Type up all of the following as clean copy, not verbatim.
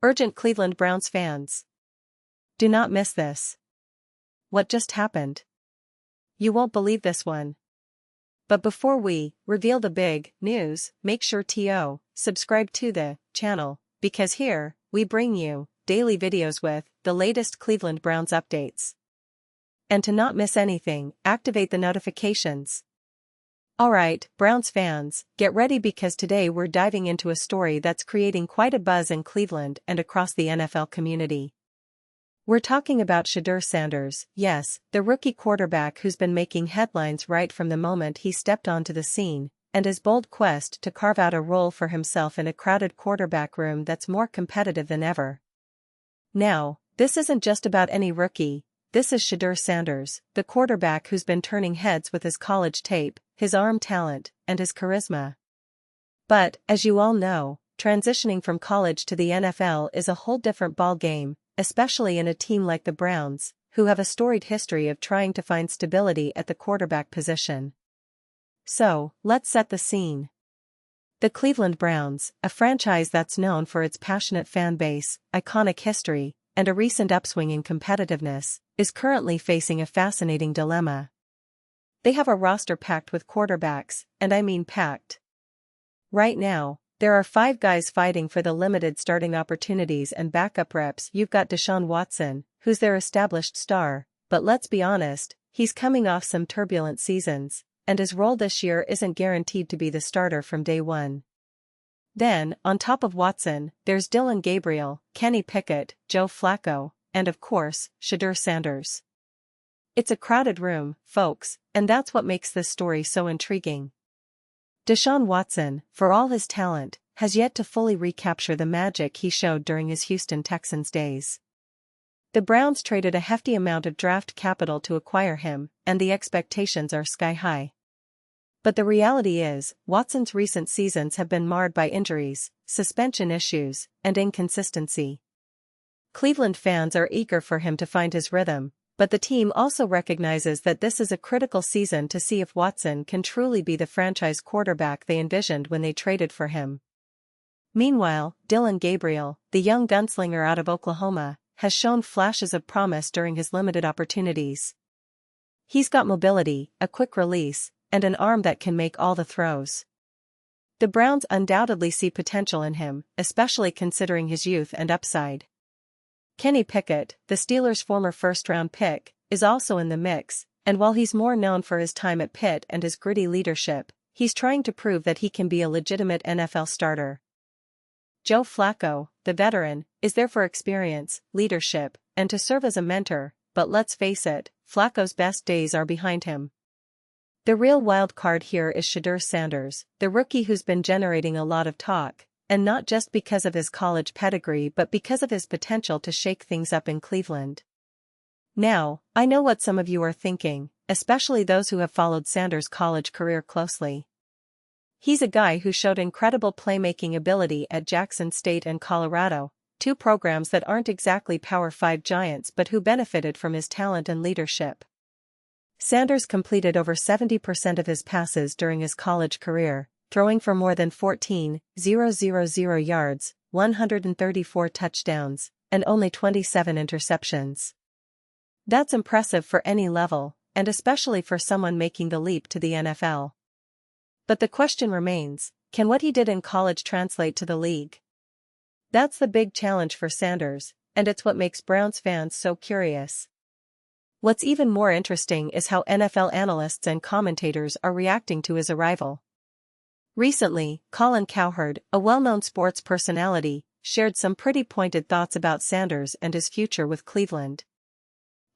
Urgent Cleveland Browns fans. Do not miss this. What just happened? You won't believe this one. But before we reveal the big news, make sure to subscribe to the channel, because here, we bring you daily videos with the latest Cleveland Browns updates. And to not miss anything, activate the notifications. Alright, Browns fans, get ready because today we're diving into a story that's creating quite a buzz in Cleveland and across the NFL community. We're talking about Shedeur Sanders, yes, the rookie quarterback who's been making headlines right from the moment he stepped onto the scene, and his bold quest to carve out a role for himself in a crowded quarterback room that's more competitive than ever. Now, this isn't just about any rookie, this is Shedeur Sanders, the quarterback who's been turning heads with his college tape, his arm talent, and his charisma. But, as you all know, transitioning from college to the NFL is a whole different ballgame, especially in a team like the Browns, who have a storied history of trying to find stability at the quarterback position. So, let's set the scene. The Cleveland Browns, a franchise that's known for its passionate fan base, iconic history, and a recent upswing in competitiveness, is currently facing a fascinating dilemma. They have a roster packed with quarterbacks, and I mean packed. Right now, there are 5 guys fighting for the limited starting opportunities and backup reps. You've got Deshaun Watson, who's their established star, but let's be honest, he's coming off some turbulent seasons, and his role this year isn't guaranteed to be the starter from day one. Then, on top of Watson, there's Dillon Gabriel, Kenny Pickett, Joe Flacco, and of course, Shedeur Sanders. It's a crowded room, folks, and that's what makes this story so intriguing. Deshaun Watson, for all his talent, has yet to fully recapture the magic he showed during his Houston Texans days. The Browns traded a hefty amount of draft capital to acquire him, and the expectations are sky high. But the reality is, Watson's recent seasons have been marred by injuries, suspension issues, and inconsistency. Cleveland fans are eager for him to find his rhythm, but the team also recognizes that this is a critical season to see if Watson can truly be the franchise quarterback they envisioned when they traded for him. Meanwhile, Dillon Gabriel, the young gunslinger out of Oklahoma, has shown flashes of promise during his limited opportunities. He's got mobility, a quick release, and an arm that can make all the throws. The Browns undoubtedly see potential in him, especially considering his youth and upside. Kenny Pickett, the Steelers' former first-round pick, is also in the mix, and while he's more known for his time at Pitt and his gritty leadership, he's trying to prove that he can be a legitimate NFL starter. Joe Flacco, the veteran, is there for experience, leadership, and to serve as a mentor, but let's face it, Flacco's best days are behind him. The real wild card here is Shedeur Sanders, the rookie who's been generating a lot of talk, and not just because of his college pedigree but because of his potential to shake things up in Cleveland. Now, I know what some of you are thinking, especially those who have followed Sanders' college career closely. He's a guy who showed incredible playmaking ability at Jackson State and Colorado, 2 programs that aren't exactly Power 5 giants but who benefited from his talent and leadership. Sanders completed over 70% of his passes during his college career, throwing for more than 14,000 yards, 134 touchdowns, and only 27 interceptions. That's impressive for any level, and especially for someone making the leap to the NFL. But the question remains, can what he did in college translate to the league? That's the big challenge for Sanders, and it's what makes Browns fans so curious. What's even more interesting is how NFL analysts and commentators are reacting to his arrival. Recently, Colin Cowherd, a well-known sports personality, shared some pretty pointed thoughts about Sanders and his future with Cleveland.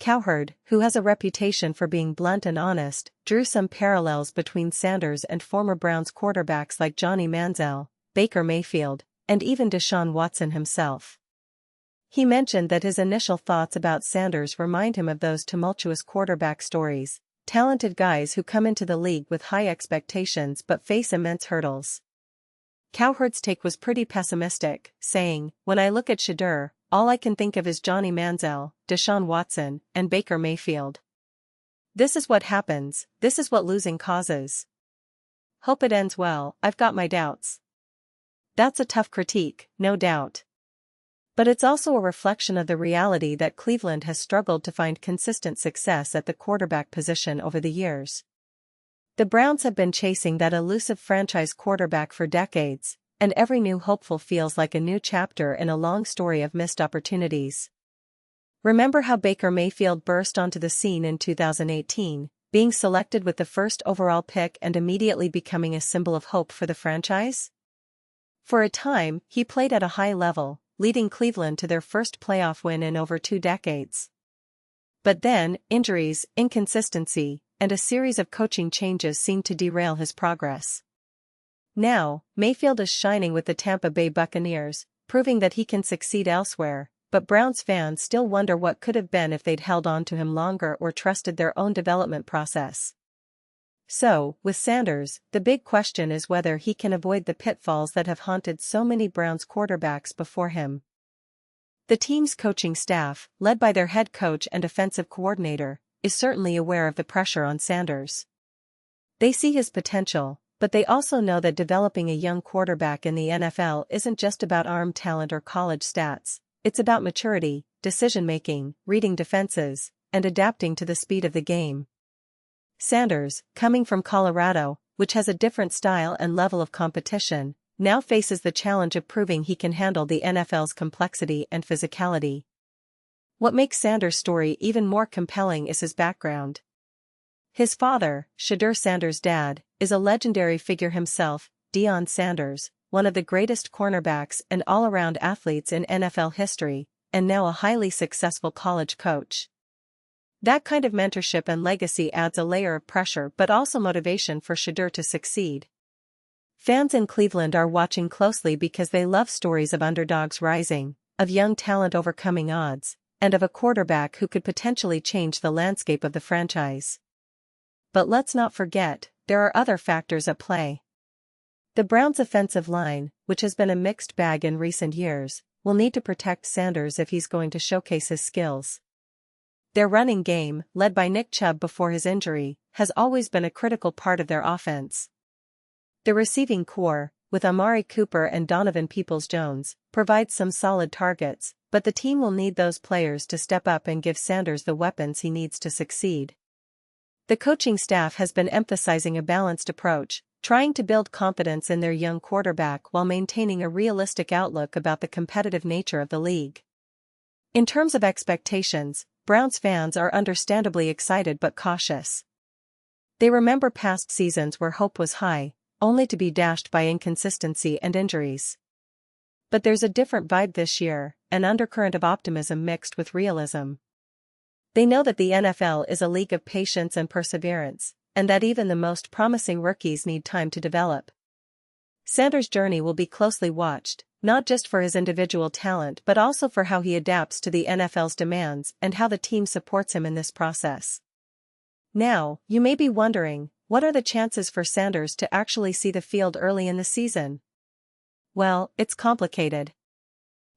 Cowherd, who has a reputation for being blunt and honest, drew some parallels between Sanders and former Browns quarterbacks like Johnny Manziel, Baker Mayfield, and even Deshaun Watson himself. He mentioned that his initial thoughts about Sanders remind him of those tumultuous quarterback stories, talented guys who come into the league with high expectations but face immense hurdles. Cowherd's take was pretty pessimistic, saying, "When I look at Shedeur, all I can think of is Johnny Manziel, Deshaun Watson, and Baker Mayfield. This is what happens, this is what losing causes. Hope it ends well, I've got my doubts." That's a tough critique, no doubt. But it's also a reflection of the reality that Cleveland has struggled to find consistent success at the quarterback position over the years. The Browns have been chasing that elusive franchise quarterback for decades, and every new hopeful feels like a new chapter in a long story of missed opportunities. Remember how Baker Mayfield burst onto the scene in 2018, being selected with the first overall pick and immediately becoming a symbol of hope for the franchise? For a time, he played at a high level, leading Cleveland to their first playoff win in over 2 decades. But then, injuries, inconsistency, and a series of coaching changes seemed to derail his progress. Now, Mayfield is shining with the Tampa Bay Buccaneers, proving that he can succeed elsewhere, but Browns fans still wonder what could have been if they'd held on to him longer or trusted their own development process. So, with Sanders, the big question is whether he can avoid the pitfalls that have haunted so many Browns quarterbacks before him. The team's coaching staff, led by their head coach and offensive coordinator, is certainly aware of the pressure on Sanders. They see his potential, but they also know that developing a young quarterback in the NFL isn't just about arm talent or college stats, it's about maturity, decision-making, reading defenses, and adapting to the speed of the game. Sanders, coming from Colorado, which has a different style and level of competition, now faces the challenge of proving he can handle the NFL's complexity and physicality. What makes Sanders' story even more compelling is his background. His father, Shedeur Sanders' dad, is a legendary figure himself, Deion Sanders, one of the greatest cornerbacks and all-around athletes in NFL history, and now a highly successful college coach. That kind of mentorship and legacy adds a layer of pressure but also motivation for Shedeur to succeed. Fans in Cleveland are watching closely because they love stories of underdogs rising, of young talent overcoming odds, and of a quarterback who could potentially change the landscape of the franchise. But let's not forget, there are other factors at play. The Browns' offensive line, which has been a mixed bag in recent years, will need to protect Sanders if he's going to showcase his skills. Their running game, led by Nick Chubb before his injury, has always been a critical part of their offense. The receiving core, with Amari Cooper and Donovan Peoples-Jones, provides some solid targets, but the team will need those players to step up and give Sanders the weapons he needs to succeed. The coaching staff has been emphasizing a balanced approach, trying to build confidence in their young quarterback while maintaining a realistic outlook about the competitive nature of the league. In terms of expectations, Browns fans are understandably excited but cautious. They remember past seasons where hope was high, only to be dashed by inconsistency and injuries. But there's a different vibe this year, an undercurrent of optimism mixed with realism. They know that the NFL is a league of patience and perseverance, and that even the most promising rookies need time to develop. Sanders' journey will be closely watched, not just for his individual talent but also for how he adapts to the NFL's demands and how the team supports him in this process. Now, you may be wondering, what are the chances for Sanders to actually see the field early in the season? Well, it's complicated.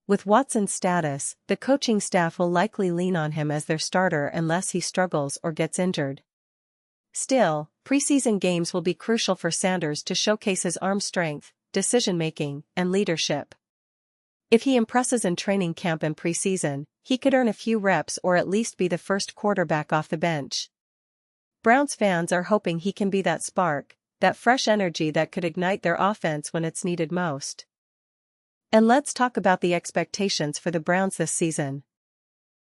With Watson's status, the coaching staff will likely lean on him as their starter unless he struggles or gets injured. Still, preseason games will be crucial for Sanders to showcase his arm strength, decision-making, and leadership. If he impresses in training camp and preseason, he could earn a few reps or at least be the first quarterback off the bench. Browns fans are hoping he can be that spark, that fresh energy that could ignite their offense when it's needed most. And let's talk about the expectations for the Browns this season.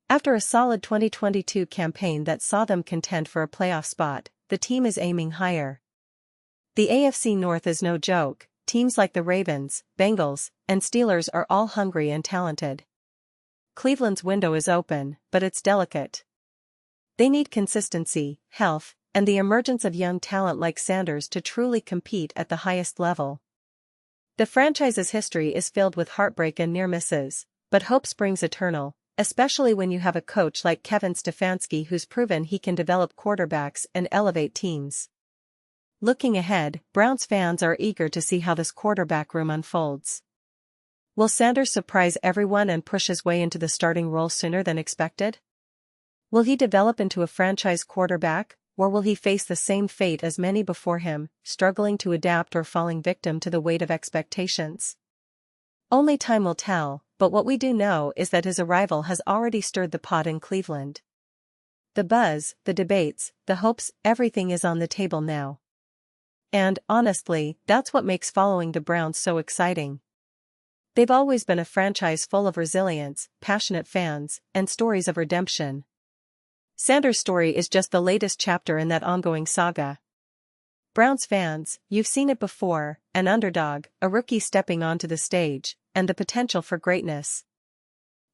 After a solid 2022 campaign that saw them contend for a playoff spot, the team is aiming higher. The AFC North is no joke. Teams like the Ravens, Bengals, and Steelers are all hungry and talented. Cleveland's window is open, but it's delicate. They need consistency, health, and the emergence of young talent like Sanders to truly compete at the highest level. The franchise's history is filled with heartbreak and near misses, but hope springs eternal, especially when you have a coach like Kevin Stefanski who's proven he can develop quarterbacks and elevate teams. Looking ahead, Browns fans are eager to see how this quarterback room unfolds. Will Sanders surprise everyone and push his way into the starting role sooner than expected? Will he develop into a franchise quarterback, or will he face the same fate as many before him, struggling to adapt or falling victim to the weight of expectations? Only time will tell, but what we do know is that his arrival has already stirred the pot in Cleveland. The buzz, the debates, the hopes, everything is on the table now. And, honestly, that's what makes following the Browns so exciting. They've always been a franchise full of resilience, passionate fans, and stories of redemption. Sanders' story is just the latest chapter in that ongoing saga. Browns fans, you've seen it before, an underdog, a rookie stepping onto the stage, and the potential for greatness.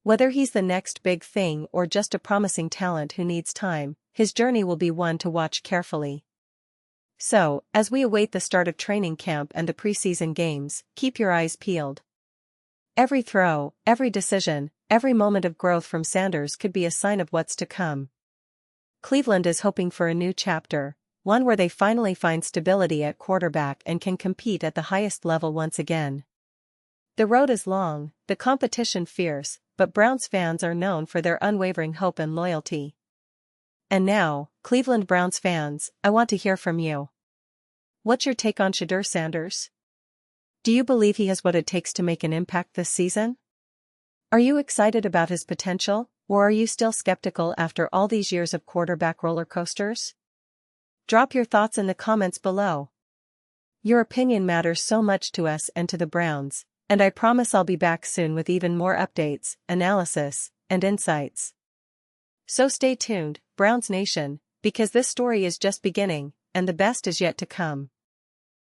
Whether he's the next big thing or just a promising talent who needs time, his journey will be one to watch carefully. So, as we await the start of training camp and the preseason games, keep your eyes peeled. Every throw, every decision, every moment of growth from Sanders could be a sign of what's to come. Cleveland is hoping for a new chapter, one where they finally find stability at quarterback and can compete at the highest level once again. The road is long, the competition fierce, but Browns fans are known for their unwavering hope and loyalty. And now, Cleveland Browns fans, I want to hear from you. What's your take on Shedeur Sanders? Do you believe he has what it takes to make an impact this season? Are you excited about his potential, or are you still skeptical after all these years of quarterback roller coasters? Drop your thoughts in the comments below. Your opinion matters so much to us and to the Browns, and I promise I'll be back soon with even more updates, analysis, and insights. So stay tuned, Browns Nation, because this story is just beginning, and the best is yet to come.